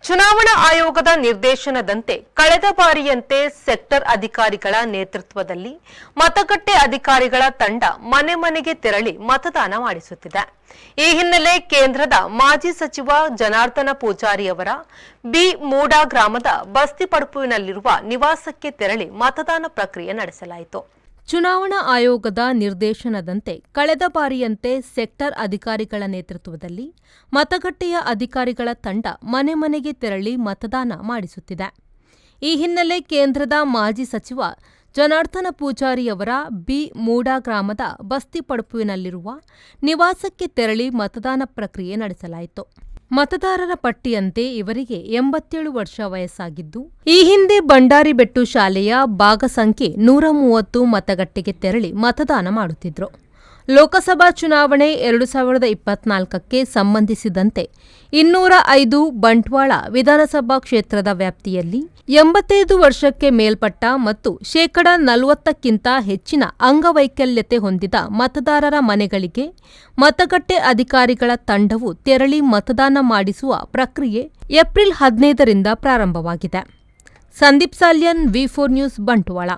ಚುನಾವಣಾ ಆಯೋಗದ ನಿರ್ದೇಶನದಂತೆ ಕಳೆದ ಬಾರಿಯಂತೆ ಸೆಕ್ಟರ್ ಅಧಿಕಾರಿಗಳ ನೇತೃತ್ವದಲ್ಲಿ ಮತಗಟ್ಟೆ ಅಧಿಕಾರಿಗಳ ತಂಡ ಮನೆ ಮನೆಗೆ ತೆರಳಿ ಮತದಾನ ಮಾಡಿಸುತ್ತಿದೆ. ಈ ಹಿನ್ನೆಲೆ ಕೇಂದ್ರದ ಮಾಜಿ ಸಚಿವ ಜನಾರ್ದನ ಪೂಜಾರಿ ಅವರ ಬಿ ಮೂಡಾ ಗ್ರಾಮದ ಬಸ್ತಿಪಡುವಿನಲ್ಲಿರುವ ನಿವಾಸಕ್ಕೆ ತೆರಳಿ ಮತದಾನ ಪ್ರಕ್ರಿಯೆ ನಡೆಸಲಾಯಿತು. ಚುನಾವಣಾ ಆಯೋಗದ ನಿರ್ದೇಶನದಂತೆ ಕಳೆದ ಬಾರಿಯಂತೆ ಸೆಕ್ಟರ್ ಅಧಿಕಾರಿಗಳ ನೇತೃತ್ವದಲ್ಲಿ ಮತಗಟ್ಟೆಯ ಅಧಿಕಾರಿಗಳ ತಂಡ ಮನೆ ಮನೆಗೆ ತೆರಳಿ ಮತದಾನ ಮಾಡಿಸುತ್ತಿದೆ. ಈ ಹಿನ್ನೆಲೆ ಕೇಂದ್ರದ ಮಾಜಿ ಸಚಿವ ಜನಾರ್ದನ ಪೂಜಾರಿಯವರ ಬಿ ಮೂಡಾ ಗ್ರಾಮದ ಬಸ್ತಿಪಡುವಿನಲ್ಲಿರುವ ನಿವಾಸಕ್ಕೆ ತೆರಳಿ ಮತದಾನ ಪ್ರಕ್ರಿಯೆ ನಡೆಸಲಾಯಿತು. ಮತದಾರರ ಪಟ್ಟಿಯಂತೆ ಇವರಿಗೆ 87 ವರ್ಷ ವಯಸ್ಸಾಗಿದ್ದು, ಈ ಹಿಂದೆ ಬಂಡಾರಿಬೆಟ್ಟು ಶಾಲೆಯ ಭಾಗ ಸಂಖ್ಯೆ 130 ಮತಗಟ್ಟೆಗೆ ತೆರಳಿ ಮತದಾನ ಮಾಡುತ್ತಿದ್ರು. ಲೋಕಸಭಾ ಚುನಾವಣೆ 2024ಕ್ಕೆ ಸಂಬಂಧಿಸಿದಂತೆ 205 ಬಂಟ್ವಾಳ ವಿಧಾನಸಭಾ ಕ್ಷೇತ್ರದ ವ್ಯಾಪ್ತಿಯಲ್ಲಿ 85 ವರ್ಷಕ್ಕೆ ಮೇಲ್ಪಟ್ಟ ಮತ್ತು 40%ಕ್ಕಿಂತ ಹೆಚ್ಚಿನ ಅಂಗವೈಕಲ್ಯತೆ ಹೊಂದಿದ ಮತದಾರರ ಮನೆಗಳಿಗೆ ಮತಗಟ್ಟೆ ಅಧಿಕಾರಿಗಳ ತಂಡವು ತೆರಳಿ ಮತದಾನ ಮಾಡಿಸುವ ಪ್ರಕ್ರಿಯೆ ಏಪ್ರಿಲ್ 15ರಿಂದ ಪ್ರಾರಂಭವಾಗಿದೆ. ಸಂದೀಪ್ ಸಾಲ್ಯನ್, ವಿ4 ನ್ಯೂಸ್, ಬಂಟ್ವಾಳ.